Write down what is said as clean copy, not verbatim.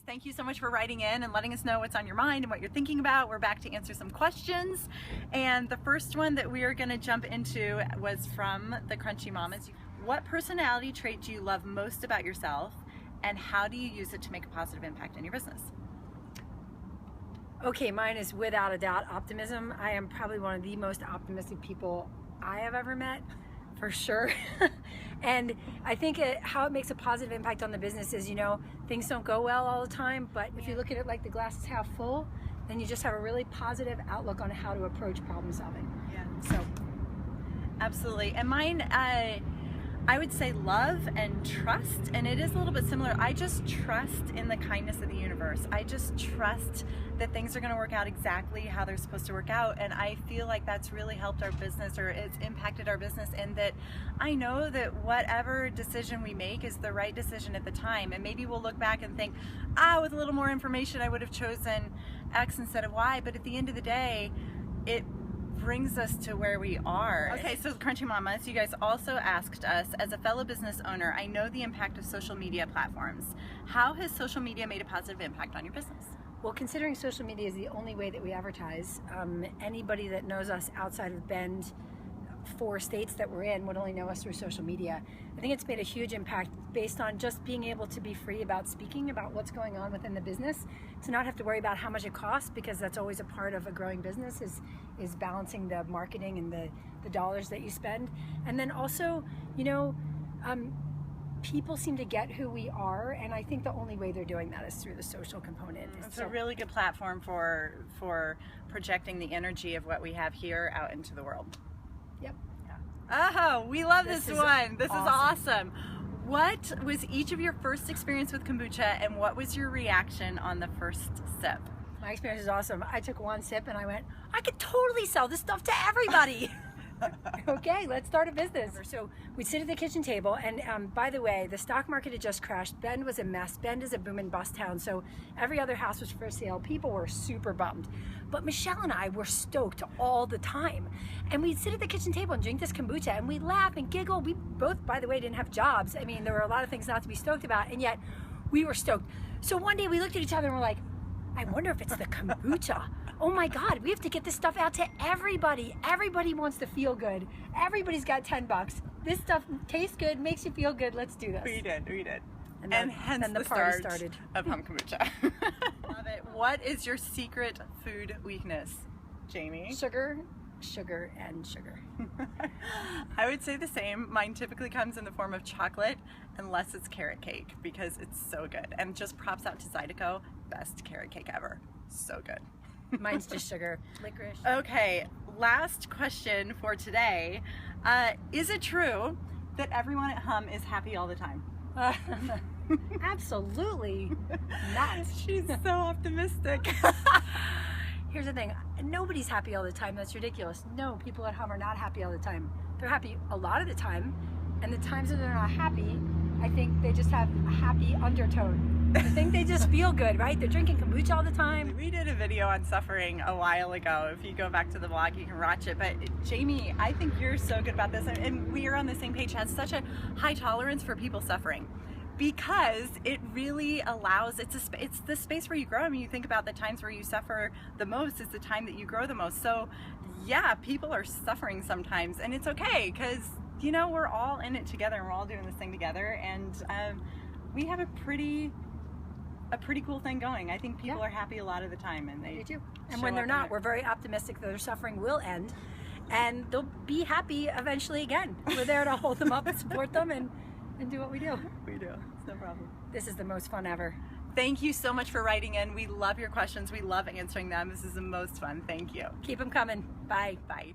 Thank you so much for writing in and letting us know what's on your mind and what you're thinking about. We're back to answer some questions. And the first one that we are going to jump into was from the Crunchy Mamas. What personality trait do you love most about yourself, and how do you use it to make a positive impact in your business? Okay, mine is without a doubt optimism. I am probably one of the most optimistic people I have ever met, for sure. And I think how it makes a positive impact on the business is, you know, things don't go well all the time, but if you look at it like the glass is half full, then you just have a really positive outlook on how to approach problem solving. Yeah. So, absolutely. And mine, I would say love and trust, and it is a little bit similar. I just trust in the kindness of the universe. I just trust that things are going to work out exactly how they're supposed to work out, and I feel like that's really helped our business, or it's impacted our business, in that I know that whatever decision we make is the right decision at the time, and maybe we'll look back and think, with a little more information I would have chosen X instead of Y, but at the end of the day, it brings us to where we are. Okay, so Crunchy Mamas, you guys also asked us, as a fellow business owner, I know the impact of social media platforms. How has social media made a positive impact on your business? well, considering social media is the only way that we advertise, anybody that knows us outside of Bend, 4 states that we're in, would only know us through social media. I think it's made a huge impact based on just being able to be free about speaking about what's going on within the business, to not have to worry about how much it costs, because that's always a part of a growing business, is balancing the marketing and the dollars that you spend. And then also, you know, people seem to get who we are, and I think the only way they're doing that is through the social component. It's a really good platform for projecting the energy of what we have here out into the world. Yep. Yeah. Oh, we love this one. This awesome. is awesome. What was each of your first experience with kombucha, and what was your reaction on the first sip? My experience is awesome. I took 1 sip and I went, I could totally sell this stuff to everybody. Okay, let's start a business. So we sit at the kitchen table, and by the way, the stock market had just crashed. Bend was a mess. Bend is a boom and bust town, so every other house was for sale. People were super bummed. But Michelle and I were stoked all the time. And we'd sit at the kitchen table and drink this kombucha, and we'd laugh and giggle. We both, by the way, didn't have jobs. I mean, there were a lot of things not to be stoked about, and yet we were stoked. So one day we looked at each other and we're like, I wonder if it's the kombucha. Oh my God, we have to get this stuff out to everybody. Everybody wants to feel good. Everybody's got $10. This stuff tastes good, makes you feel good. Let's do this. We did. And hence the start party started. of home kombucha. Love it. What is your secret food weakness, Jamie? Sugar, sugar, and sugar. I would say the same. Mine typically comes in the form of chocolate, unless it's carrot cake, because it's so good. And just props out to Zydeco, best carrot cake ever. So good. Mine's just sugar. Licorice. Okay, last question for today. Is it true that everyone at Hum is happy all the time? Absolutely not. She's so optimistic. Here's the thing, nobody's happy all the time. That's ridiculous. No, people at Hum are not happy all the time. They're happy a lot of the time, and the times that they're not happy, I think they just have a happy undertone. I think they just feel good, right? They're drinking kombucha all the time. We did a video on suffering a while ago. If you go back to the vlog, you can watch it. But Jamie, I think you're so good about this, and we are on the same page. Has such a high tolerance for people suffering, because it really allows, it's the space where you grow. I mean, you think about the times where you suffer the most is the time that you grow the most. So yeah, people are suffering sometimes, and it's okay, because you know, we're all in it together, and we're all doing this thing together, and we have a pretty cool thing going. I think people are happy a lot of the time, and they do. And when they're not, we're very optimistic that their suffering will end, and they'll be happy eventually again. We're there to hold them up and support them, and do what we do. We do. It's no problem. This is the most fun ever. Thank you so much for writing in. We love your questions. We love answering them. This is the most fun. Thank you. Keep them coming. Bye. Bye.